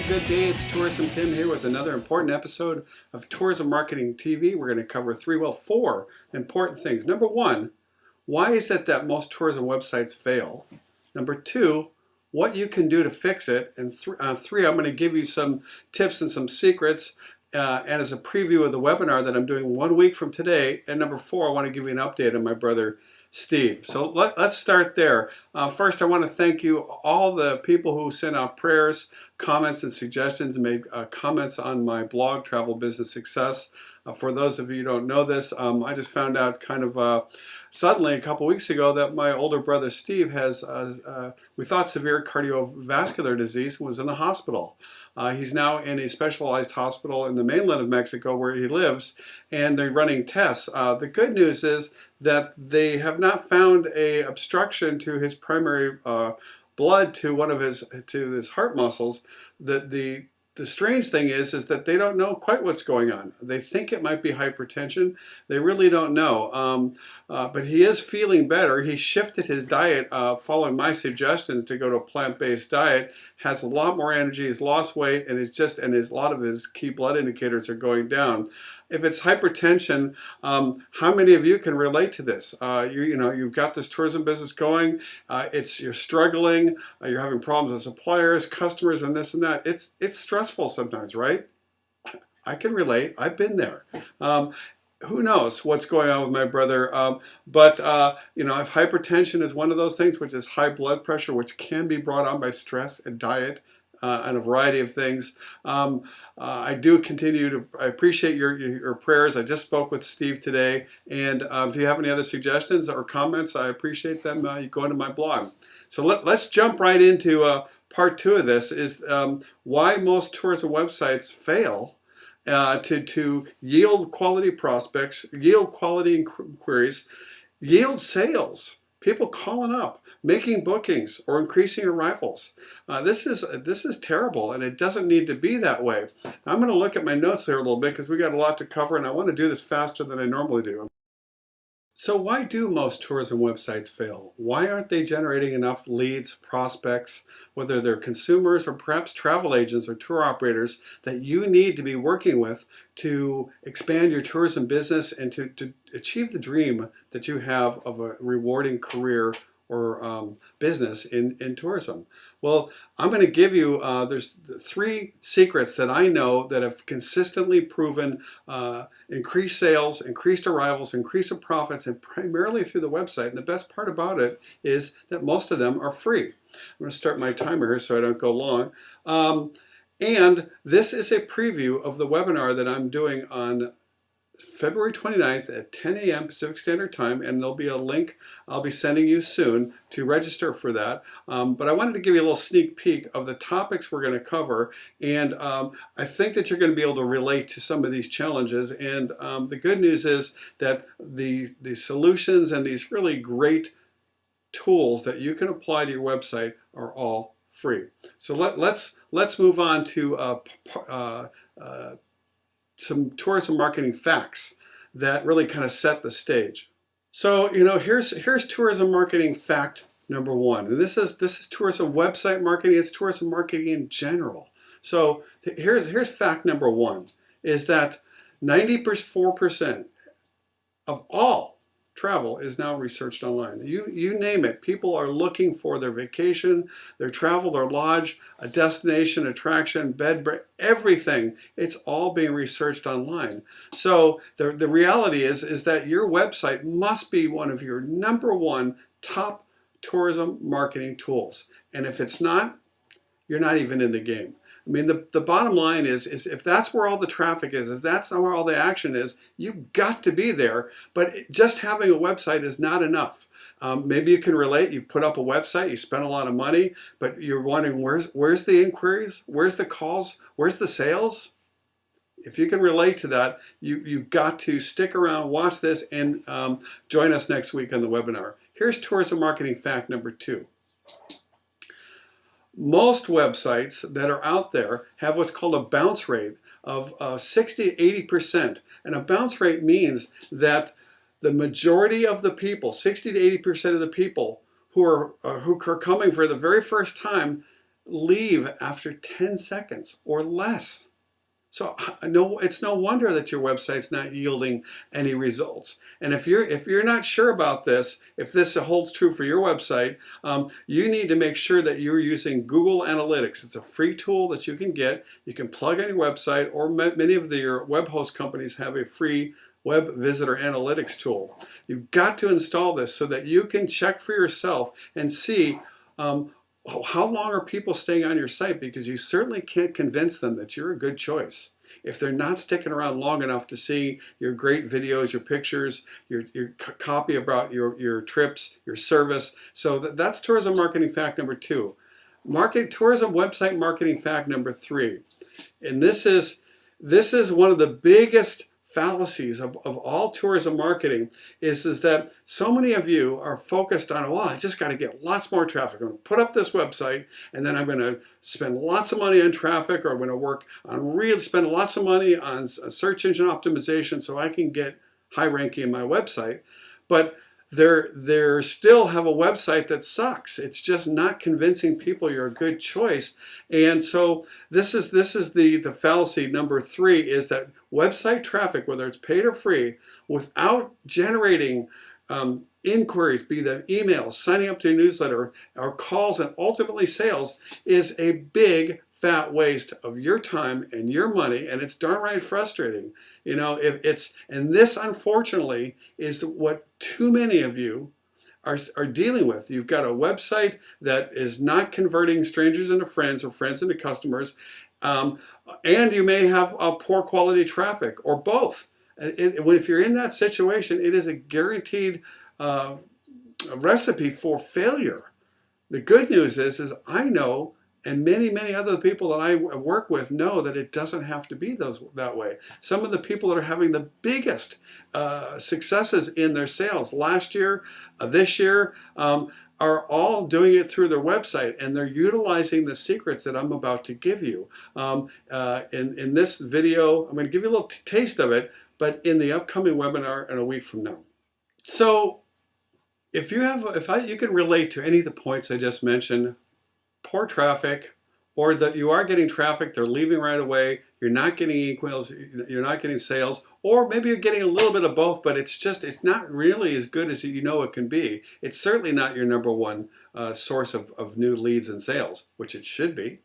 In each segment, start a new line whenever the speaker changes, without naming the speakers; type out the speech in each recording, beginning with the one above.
good day. It's Tourism Tim here with another important episode of Tourism Marketing TV. We're going to cover four important things. Number one, why is it that most tourism websites fail? Number two, what you can do to fix it. And three, I'm going to give you some tips and some secrets and as a preview of the webinar that I'm doing 1 week from today. And number four, I want to give you an update on my brother Steve. So let's start there. First, I want to thank you, all the people who sent out prayers, comments, and suggestions, and made comments on my blog, Travel Business Success. For those of you who don't know this, I just found out kind of suddenly a couple weeks ago that my older brother Steve has, we thought, severe cardiovascular disease and was in the hospital. He's now in a specialized hospital in the mainland of Mexico where he lives, and they're running tests. The good news is that they have not found a obstruction to his primary blood to one of his heart muscles. The strange thing is that they don't know quite what's going on. They think it might be hypertension. They really don't know. But he is feeling better. He shifted his diet following my suggestions to go to a plant-based diet. Has a lot more energy. He's lost weight, and a lot of his key blood indicators are going down. If it's hypertension, how many of you can relate to this? You've got this tourism business going. You're struggling. You're having problems with suppliers, customers, and this and that. It's stressful sometimes, right? I can relate. I've been there. Who knows what's going on with my brother? But if hypertension is one of those things, which is high blood pressure, which can be brought on by stress and diet, and a variety of things. I do I appreciate your prayers. I just spoke with Steve today, and if you have any other suggestions or comments, I appreciate them. You go into my blog. So let's jump right into part two of this, is why most tourism websites fail to yield quality prospects, yield quality inquiries, yield sales. People calling up, making bookings, or increasing arrivals. This is terrible, and it doesn't need to be that way. I'm going to look at my notes here a little bit because we got a lot to cover, and I want to do this faster than I normally do. So why do most tourism websites fail? Why aren't they generating enough leads, prospects, whether they're consumers or perhaps travel agents or tour operators that you need to be working with to expand your tourism business and to achieve the dream that you have of a rewarding career or business in tourism? Well, I'm going to give you, there's three secrets that I know that have consistently proven increased sales, increased arrivals, increase of profits, and primarily through the website. And the best part about it is that most of them are free. I'm going to start my timer here so I don't go long. And this is a preview of the webinar that I'm doing on February 29th at 10 a.m. Pacific Standard Time, and there'll be a link I'll be sending you soon to register for that. But I wanted to give you a little sneak peek of the topics we're going to cover, and I think that you're going to be able to relate to some of these challenges. And the good news is that the solutions and these really great tools that you can apply to your website are all free. So let's move on to some tourism marketing facts that really kind of set the stage. So here's tourism marketing fact number one, and this is tourism website marketing. It's tourism marketing in general. So here's fact number one, is that 94% of all travel is now researched online. You name it. People are looking for their vacation, their travel, their lodge, a destination, attraction, bed, everything. It's all being researched online. So the reality is that your website must be one of your number one top tourism marketing tools. And if it's not, you're not even in the game. I mean, the bottom line is if that's where all the traffic is, if that's where all the action is, you've got to be there. But just having a website is not enough. Maybe you can relate. You've put up a website, you spent a lot of money, but you're wondering where's the inquiries, where's the calls, where's the sales? If you can relate to that, you've got to stick around, watch this, and join us next week on the webinar. Here's tourism marketing fact number two. Most websites that are out there have what's called a bounce rate of 60 to 80%. And a bounce rate means that the majority of the people, 60 to 80% of the people who are coming for the very first time, leave after 10 seconds or less. So no, it's no wonder that your website's not yielding any results. And if you're not sure about this, if this holds true for your website, you need to make sure that you're using Google Analytics. It's a free tool that you can get. You can plug on your website, or many of your web host companies have a free web visitor analytics tool. You've got to install this so that you can check for yourself and see how long are people staying on your site, because you certainly can't convince them that you're a good choice if they're not sticking around long enough to see your great videos, your pictures, your copy about your trips, your service. So that's tourism marketing fact number 2. Tourism website marketing fact number 3. And this is one of the biggest fallacies of all tourism marketing is that so many of you are focused on, well, I just got to get lots more traffic. I'm going to put up this website, and then I'm going to spend lots of money on traffic, or I'm going to work on spend lots of money on search engine optimization so I can get high ranking in my website. But they still have a website that sucks. It's just not convincing people you're a good choice. And so this is the fallacy number 3, is that website traffic, whether it's paid or free, without generating inquiries, be them emails, signing up to a newsletter, or calls, and ultimately sales, is a big fat waste of your time and your money, and it's darn right frustrating. You know, and this unfortunately is what too many of you are dealing with. You've got a website that is not converting strangers into friends or friends into customers, and you may have a poor quality traffic, or both. If you're in that situation, it is a guaranteed recipe for failure. The good news is I know, and many other people that I work with know, that it doesn't have to be that way. Some of the people that are having the biggest successes in their sales last year, this year, are all doing it through their website, and they're utilizing the secrets that I'm about to give you. In this video, I'm going to give you a little taste of it, but in the upcoming webinar in a week from now. So if you can relate to any of the points I just mentioned, poor traffic, or that you are getting traffic, they're leaving right away, you're not getting equals, you're not getting sales, or maybe you're getting a little bit of both, but it's not really as good as you know it can be. It's certainly not your number one source of new leads and sales, which it should be.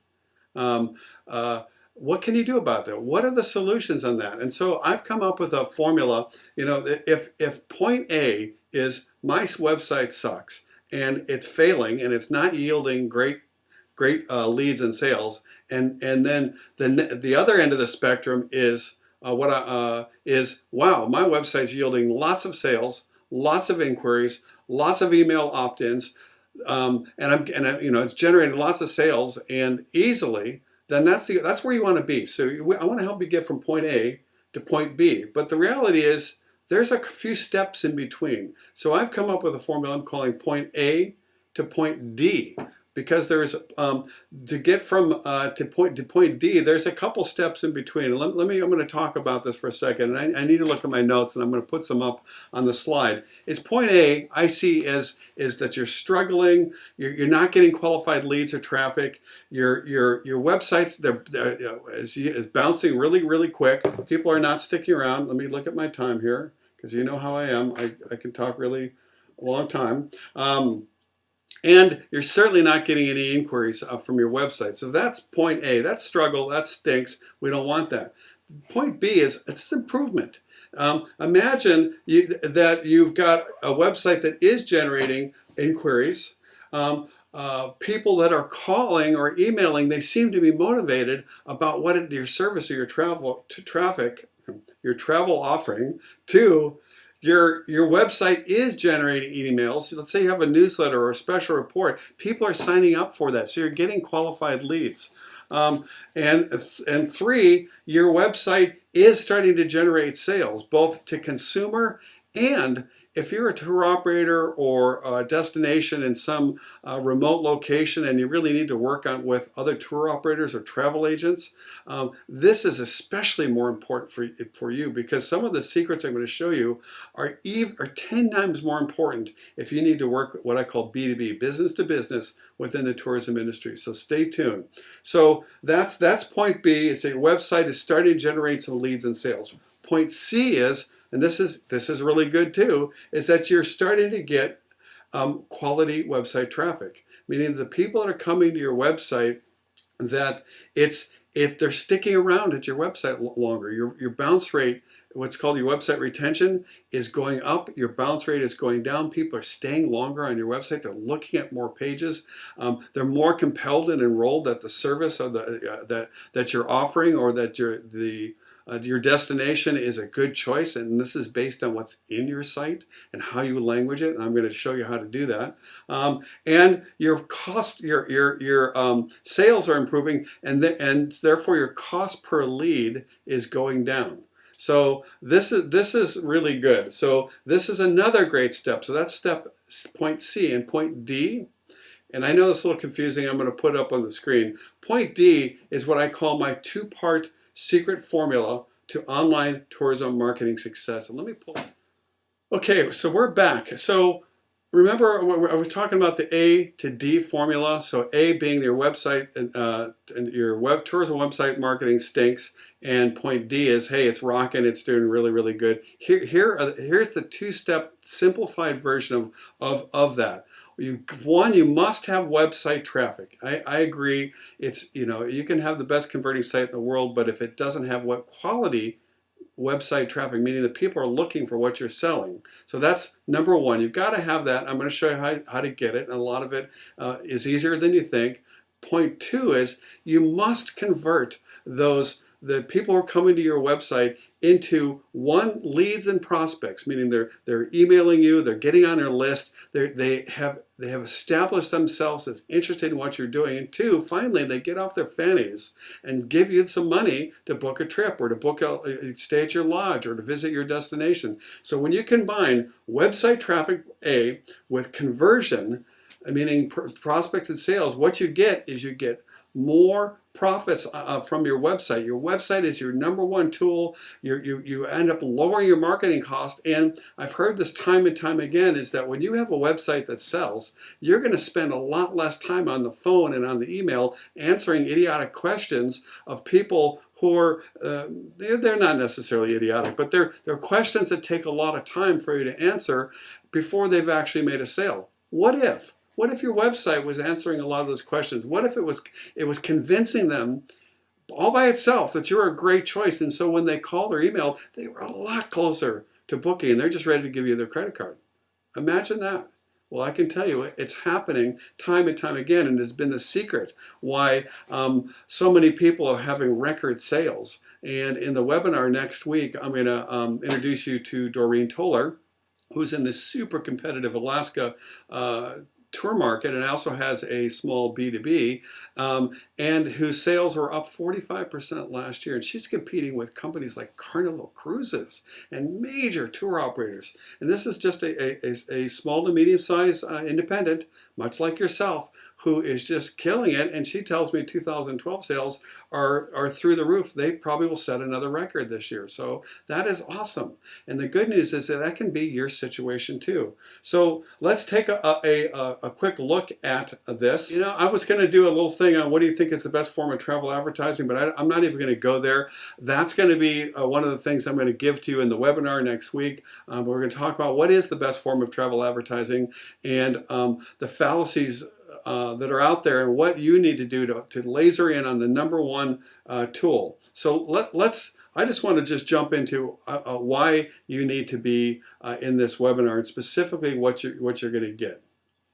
What can you do about that? What are the solutions on that? And so I've come up with a formula. You know, if point A is my website sucks and it's failing and it's not yielding great leads and sales, and then the other end of the spectrum is wow, my website's yielding lots of sales, lots of inquiries, lots of email opt-ins, and it's generating lots of sales and easily. Then that's where you want to be. So I want to help you get from point A to point B. But the reality is there's a few steps in between. So I've come up with a formula I'm calling point A to point D. Because there's to get from to point D, there's a couple steps in between. I'm going to talk about this for a second. And I need to look at my notes, and I'm going to put some up on the slide. It's point A I see is that you're struggling. You're not getting qualified leads or traffic. Your websites is bouncing really quick. People are not sticking around. Let me look at my time here, because you know how I am. I can talk really a long time. And you're certainly not getting any inquiries from your website. So that's point A. That's struggle. That stinks. We don't want that. Point B is it's improvement. Imagine that you've got a website that is generating inquiries. People that are calling or emailing, they seem to be motivated about what your service or your travel offering to. Your website is generating emails. Let's say you have a newsletter or a special report. People are signing up for that, so you're getting qualified leads. And 3, your website is starting to generate sales, both to consumer and if you're a tour operator or a destination in some remote location and you really need to work on with other tour operators or travel agents, this is especially more important for you, because some of the secrets I'm going to show you are 10 times more important if you need to work what I call B2B, business to business, within the tourism industry. So stay tuned. So that's point B, is that your website is starting to generate some leads and sales. Point C is, and this is really good too, is that you're starting to get quality website traffic, meaning the people that are coming to your website, that they're sticking around at your website longer. Your bounce rate, what's called your website retention, is going up. Your bounce rate is going down. People are staying longer on your website. They're looking at more pages. They're more compelled and enrolled at the service of that you're offering, or that your destination is a good choice, and this is based on what's in your site and how you language it, and I'm going to show you how to do that. And your cost, your sales are improving, and therefore your cost per lead is going down. So this is really good. So this is another great step. So that's point C. And point D, and I know it's a little confusing, I'm going to put it up on the screen. Point D is what I call my two-part secret formula to online tourism marketing success. And let me pull. Okay, so we're back. So remember, I was talking about the A to D formula. So A being your website and your tourism website marketing stinks, and point D is, hey, it's rocking, it's doing really, really good. Here's the two-step simplified version of that. One, you must have website traffic. I agree. It's, you can have the best converting site in the world, but if it doesn't have what quality website traffic, meaning that people are looking for what you're selling. So that's number one. You've got to have that. I'm going to show you how to get it, and a lot of it is easier than you think. Point two is you must convert the people who are coming to your website into leads and prospects, meaning they're emailing you, they're getting on your list, they have established themselves as interested in what you're doing, and two, finally they get off their fannies and give you some money to book a trip, or to book a stay at your lodge, or to visit your destination. So when you combine website traffic A with conversion, meaning prospects and sales, what you get is more profits from your website. Your website is your number one tool. You end up lowering your marketing cost. And I've heard this time and time again, is that when you have a website that sells, you're going to spend a lot less time on the phone and on the email answering idiotic questions of people who are, they're not necessarily idiotic, but they're questions that take a lot of time for you to answer before they've actually made a sale. What if? What if your website was answering a lot of those questions? What if it was convincing them all by itself that you're a great choice, and so when they called or emailed, they were a lot closer to booking, and they're just ready to give you their credit card? Imagine that. Well, I can tell you it's happening time and time again, and it's been the secret why so many people are having record sales. And in the webinar next week, I'm going to introduce you to Doreen Toller, who's in this super competitive Alaska tour market, and also has a small B2B, and whose sales were up 45% last year. And she's competing with companies like Carnival Cruises and major tour operators. And this is just a small to medium-sized independent, much like yourself, who is just killing it. And she tells me 2012 sales are through the roof. They probably will set another record this year. So that is awesome. And the good news is that can be your situation too. So let's take a quick look at this. I was going to do a little thing on what do you think is the best form of travel advertising, but I'm not even going to go there. That's going to be one of the things I'm going to give to you in the webinar next week. We're going to talk about what is the best form of travel advertising, and the fallacies that are out there, and what you need to do to laser in on the number one tool. So I just want to jump into why you need to be in this webinar, and specifically what you're going to get.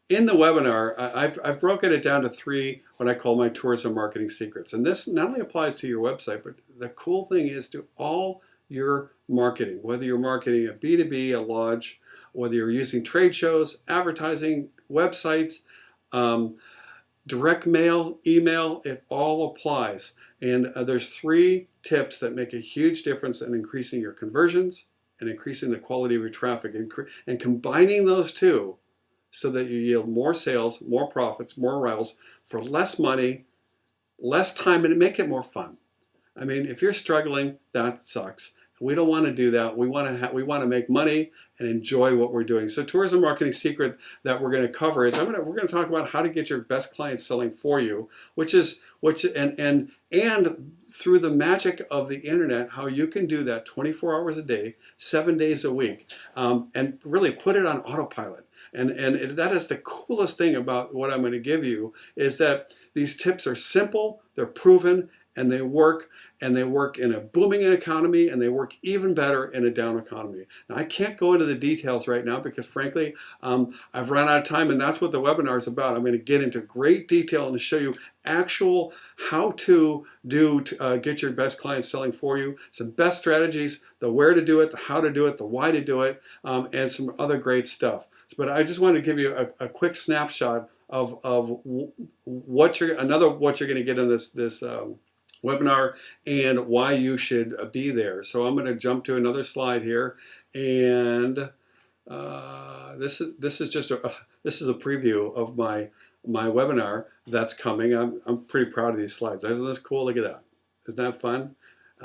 In the webinar, I've broken it down to three, what I call my tourism marketing secrets. And this not only applies to your website, but the cool thing is to all your marketing, whether you're marketing a B2B, a lodge, whether you're using trade shows, advertising, websites, direct mail, email, it all applies. And there's three tips that make a huge difference in increasing your conversions, and increasing the quality of your traffic, and combining those two so that you yield more sales, more profits, more arrivals for less money, less time, and make it more fun. I mean, if you're struggling, that sucks. We don't want to do that. We want to make money and enjoy what we're doing. So, tourism marketing secret that we're going to cover is we're going to talk about how to get your best clients selling for you, and through the magic of the internet, how you can do that 24 hours a day, 7 days a week, and really put it on autopilot. And that is the coolest thing about what I'm going to give you, is that these tips are simple, they're proven, and they work in a booming economy, and they work even better in a down economy. Now, I can't go into the details right now because, frankly, I've run out of time, and that's what the webinar is about. I'm going to get into great detail and show you actual how to get your best clients selling for you, some best strategies, the where to do it, the how to do it, the why to do it, and some other great stuff. But I just want to give you a quick snapshot of what you're going to get in this webinar and why you should be there. So I'm going to jump to another slide here, and this is just a preview of my webinar that's coming. I'm pretty proud of these slides. Isn't this cool? Look at that. Isn't that fun?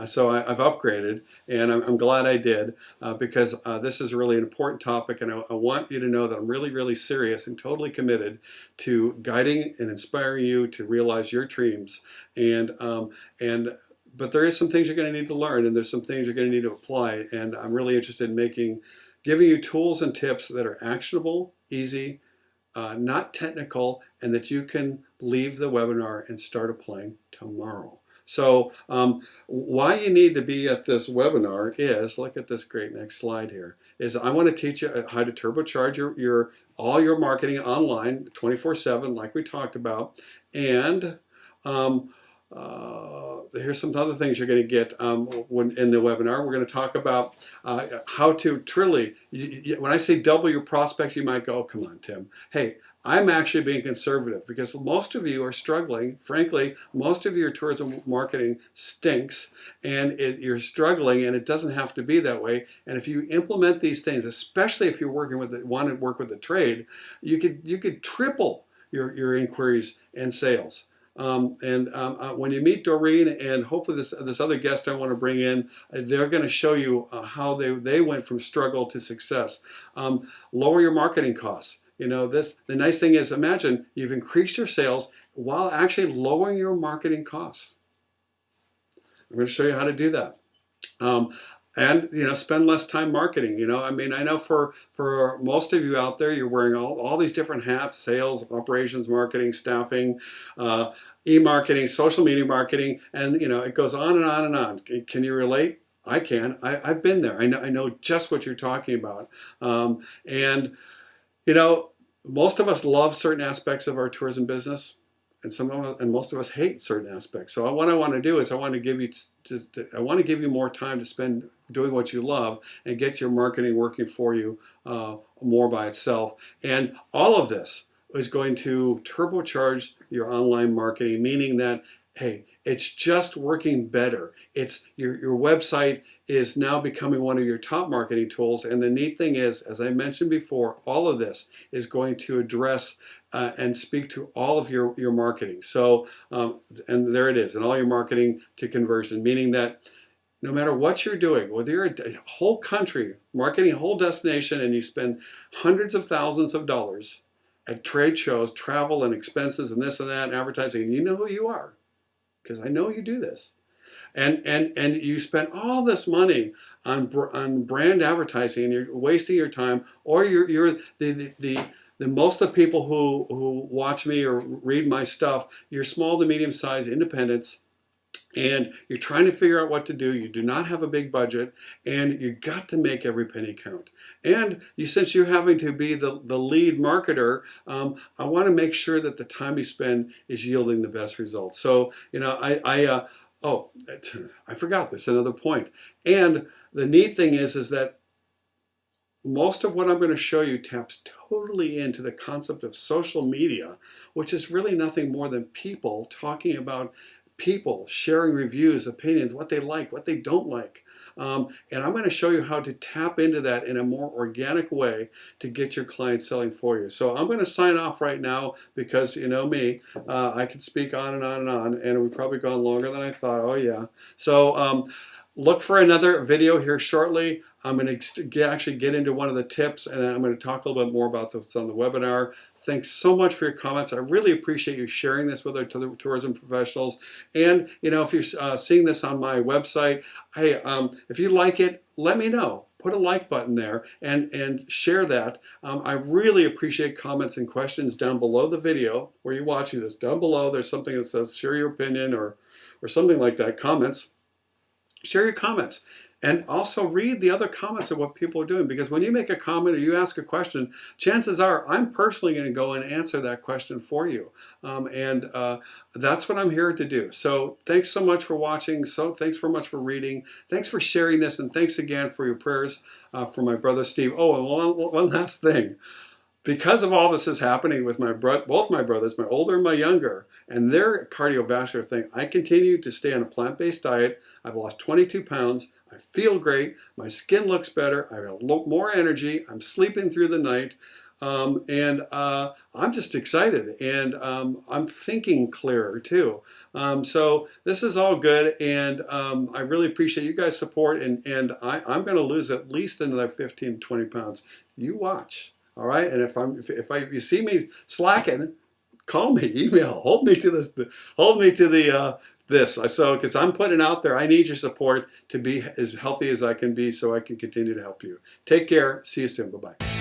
So I've upgraded, and I'm glad I did, because this is really an important topic, and I want you to know that I'm really, really serious and totally committed to guiding and inspiring you to realize your dreams. But there is some things you're going to need to learn, and there's some things you're going to need to apply, and I'm really interested in giving you tools and tips that are actionable, easy, not technical, and that you can leave the webinar and start applying tomorrow. So why you need to be at this webinar is, look at this great next slide here, is I want to teach you how to turbocharge all your marketing online 24/7, like we talked about. And here's some other things you're going to get in the webinar. We're going to talk about how to truly, when I say double your prospects, you might go, oh, come on, Tim. Hey, I'm actually being conservative because most of you are struggling. Frankly, most of your tourism marketing stinks, and you're struggling, and it doesn't have to be that way. And if you implement these things, especially if you're want to work with the trade, you could triple your inquiries and sales. When you meet Doreen and hopefully this other guest I want to bring in, they're going to show you how they went from struggle to success. Lower your marketing costs. You know, the nice thing is, imagine you've increased your sales while actually lowering your marketing costs. I'm going to show you how to do that. And, spend less time marketing. I mean, I know for most of you out there, you're wearing all these different hats: sales, operations, marketing, staffing, e-marketing, social media marketing, and, it goes on and on and on. Can you relate? I can. I've been there. I know just what you're talking about. Most of us love certain aspects of our tourism business, and most of us hate certain aspects. So what I want to do is I want to give you more time to spend doing what you love and get your marketing working for you more by itself. And all of this is going to turbocharge your online marketing, meaning that, hey, it's just working better. It's your website is now becoming one of your top marketing tools. And the neat thing is, as I mentioned before, all of this is going to address and speak to all of your marketing. So, and there it is, and all your marketing to conversion, meaning that no matter what you're doing, whether you're a whole country marketing a whole destination and you spend hundreds of thousands of dollars at trade shows, travel and expenses and this and that, and advertising, and you know who you are, because I know you do this. And you spend all this money on brand advertising, and you're wasting your time, or you're the most of the people who watch me or read my stuff, you're small to medium sized independents, and you're trying to figure out what to do. You do not have a big budget, and you got to make every penny count. And since you're having to be the lead marketer, I want to make sure that the time you spend is yielding the best results. So, oh, I forgot this, another point. And the neat thing is that most of what I'm going to show you taps totally into the concept of social media, which is really nothing more than people talking about people, sharing reviews, opinions, what they like, what they don't like. And I'm going to show you how to tap into that in a more organic way to get your clients selling for you. So I'm going to sign off right now because you know me, I can speak on and on and on, and we've probably gone longer than I thought. Oh yeah. So look for another video here shortly. I'm going to actually get into one of the tips, and I'm going to talk a little bit more about this on the webinar. Thanks so much for your comments. I really appreciate you sharing this with our tourism professionals. And you know, if you're seeing this on my website, hey, if you like it, let me know. Put a like button there and share that. I really appreciate comments and questions down below the video where you're watching this. Down below, there's something that says share your opinion or something like that. Comments. Share your comments. And also read the other comments of what people are doing, because when you make a comment or you ask a question, chances are I'm personally going to go and answer that question for you. That's what I'm here to do. So thanks so much for watching. So thanks very much for reading. Thanks for sharing this. And thanks again for your prayers for my brother Steve. Oh, and one last thing. Because of all this is happening with both my brothers, my older and my younger, and their cardiovascular thing, I continue to stay on a plant-based diet. I've lost 22 pounds. I feel great. My skin looks better. I have more energy. I'm sleeping through the night. I'm just excited. And I'm thinking clearer too. So this is all good. And I really appreciate you guys' support. And I'm going to lose at least another 15, 20 pounds. You watch. All right, and if you see me slacking, call me, email, hold me to this. So because I'm putting it out there, I need your support to be as healthy as I can be, so I can continue to help you. Take care. See you soon. Bye bye.